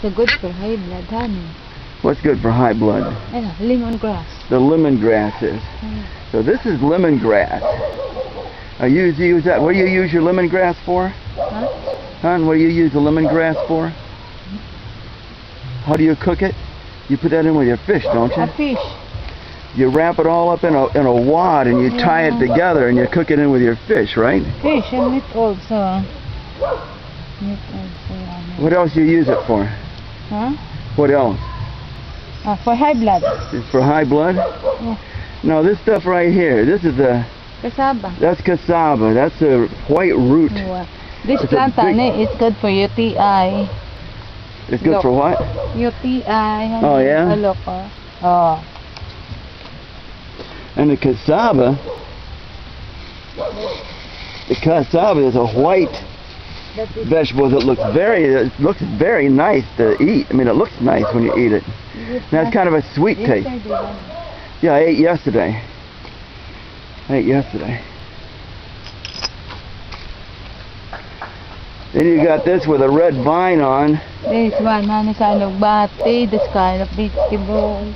So good for high blood, honey. What's good for high blood? Lemongrass. The lemongrass is. So this is lemongrass. You use that. What do you use your lemongrass for? Huh? Hon, what do you use the lemongrass for? How do you cook it? You put that in with your fish, don't you? A fish. You wrap it all up in a wad and you tie it together and you cook it in with your fish, right? Fish and meat also. Meat also. What else do you use it for? Huh? What else? For high blood. It's for high blood? Yeah. No, this stuff right here, this is the... Cassava. That's cassava. That's a white root. Yeah. This plant is good for UTI. It's good for what? UTI. Oh, yeah? Look. Oh. And the cassava is a white vegetable that looks very nice to eat. I mean, it looks nice when you eat it. Now it's kind of a sweet taste. Yeah, I ate yesterday. Then you got this with a red vine on. This one, honey, kind of bati, this kind of vegetable.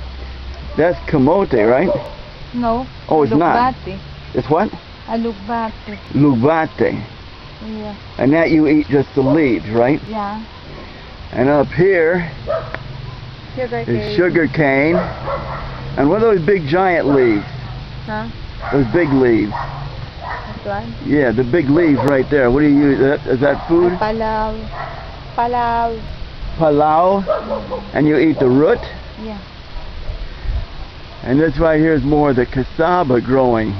That's kamote, right? No. Oh, it's not. It's what? Alugbate. Lubate. Yeah. And that you eat just the leaves, right? Yeah. And up here is sugar cane. And what are those big giant leaves? Huh? Those big leaves. This one? Yeah, the big leaves right there. What do you use? Is that food? Palau. Palau. Palau. And you eat the root? Yeah. And this right here is more of the cassava growing.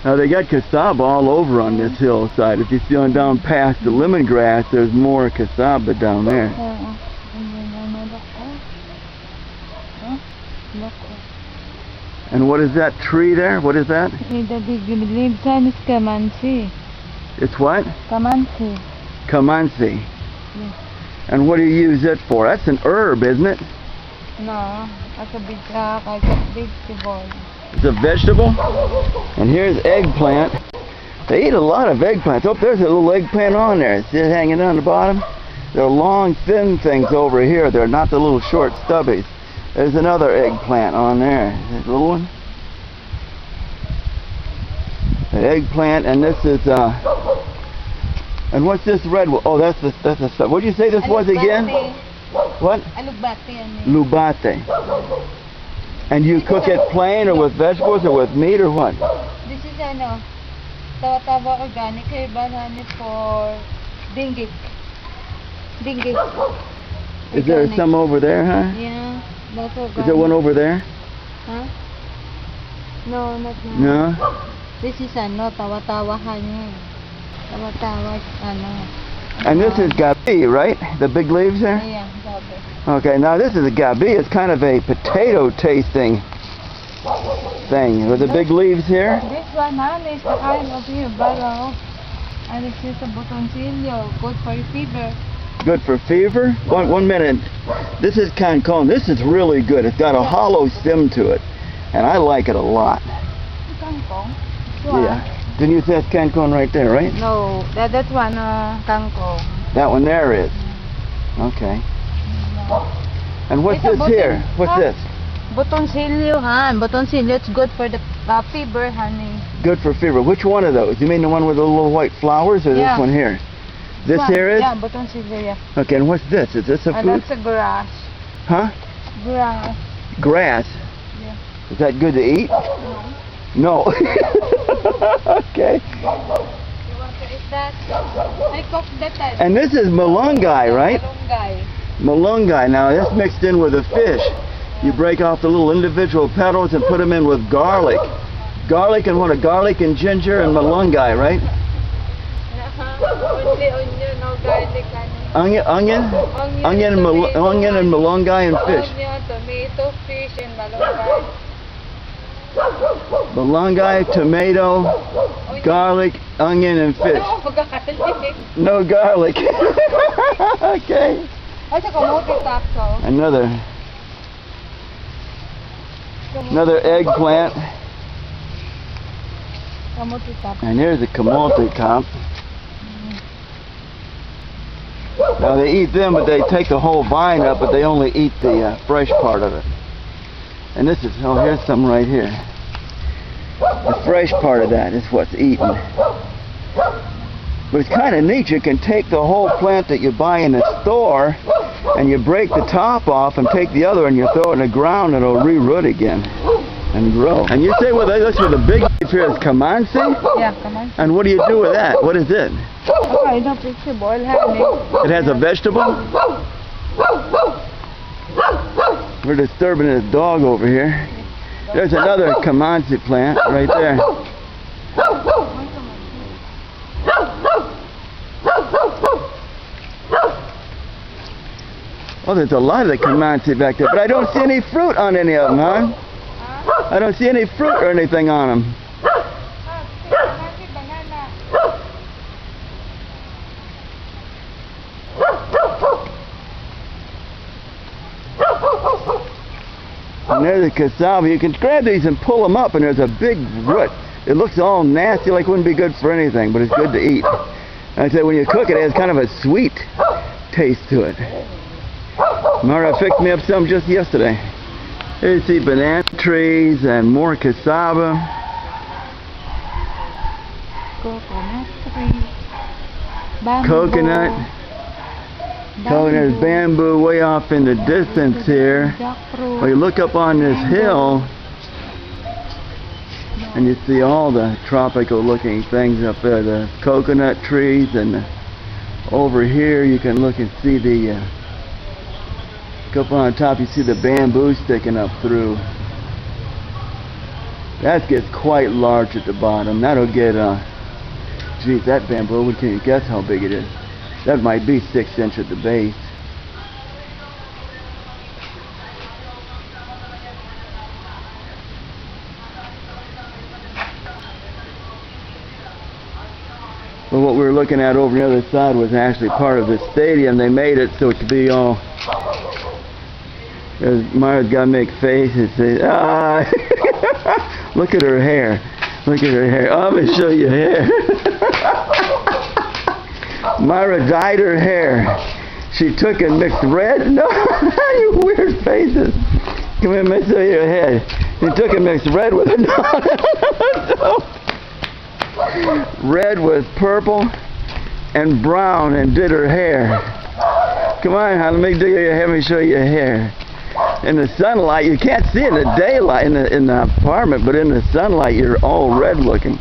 Now they got cassava all over on this hillside. If you're going down past the lemongrass, there's more cassava down there. And what is that tree there? What is that? The big leaf time is Kamansi. It's what? Kamansi. Kamansi. Yes. And what do you use it for? That's an herb, isn't it? No, that's a big vegetable. It's a vegetable? And here's eggplant. They eat a lot of eggplants. Oh, there's a little eggplant on there. See it hanging on the bottom? They're long, thin things over here. They're not the little short stubbies. There's another eggplant on there. This little one. The eggplant, and this is and what's this red one? Oh, that's the stuff. What did you say this was again? What? Lubate. And you cook it plain or with vegetables or with meat or what? This is tawa-tawa organic herbal honey for dengue. Is there some over there, huh? Yeah, that's organic. Is there one over there? Huh? No, not now. No? This is tawa-tawa honey. Tawa-tawa, And this is gabi, right? The big leaves there? Yeah, gabi. Okay, now this is a gabi. It's kind of a potato tasting thing with the big leaves here. This one, honey, is the kind of herbal. And this is a botoncillo, good for fever. Good for fever? One minute. This is cancon. This is really good. It's got a hollow stem to it. And I like it a lot. Kangkong? Yeah. Didn't you say that's cancon right there, right? No, that one, kangkong. That one there is. Okay. And what's this here? What's this? Botoncillo, hon. Botoncillo, it's good for the fever, honey. Good for fever. Which one of those? You mean the one with the little white flowers or this one here? This here is? Yeah, botoncillo, yeah. Okay, and what's this? Is this a food? That's a grass. Huh? Grass. Grass? Yeah. Is that good to eat? No. No. Okay. You want to eat that? I cooked that. And this is malunggay, right? Malunggay. Malunggay. Now that's mixed in with a fish. You break off the little individual petals and put them in with garlic. Garlic and garlic and ginger and malunggay, right? Only onion, no garlic, honey. Onion and malunggay and fish. Onion, tomato, fish, and malunggay. Malunggay, tomato, garlic, onion, and fish. No garlic. No garlic. Okay. Another eggplant. And here's a kamote top. They eat them, but they take the whole vine up, but they only eat the fresh part of it. And this is, oh, here's some right here. The fresh part of that is what's eaten. But it's kind of neat. You can take the whole plant that you buy in the store, and you break the top off and take the other and you throw it in the ground and it'll re-root again and grow. And you say, well, that's where the big leaf here is Kamansi? Yeah, Kamansi. And what do you do with that? What is it? Okay, no picture boil It has a vegetable? We're disturbing this dog over here. There's another Kamansi plant right there. Oh, there's a lot of the Kamansi back there, but I don't see any fruit on any of them, huh? I don't see any fruit or anything on them. And there's the cassava. You can grab these and pull them up, and there's a big root. It looks all nasty, like it wouldn't be good for anything, but it's good to eat. And I said, when you cook it, it has kind of a sweet taste to it. Mara picked me up some just yesterday. Here you see banana trees and more cassava. Coconut tree. Bamboo. Coconut. There's bamboo way off in the distance here. Well, you look up on this hill and you see all the tropical looking things up there, the coconut trees, and over here you can look and see the up on top, you see the bamboo sticking up through. That gets quite large at the bottom. That'll get geez, that bamboo, can you guess how big it is? That might be 6 inches at the base. But what we were looking at over the other side was actually part of the stadium. They made it so it could be all... Mara's got to make faces. Say, ah! Look at her hair. Look at her hair. Oh, I'm going to show you hair. Myra dyed her hair. She took and mixed red. No, you weird faces. Come here, let me show you your head. She took and mixed red with it. Red with purple and brown and did her hair. Come on, let me do your hair. Let me show you your hair. In the sunlight, you can't see it in the daylight in the apartment, but in the sunlight, you're all red looking.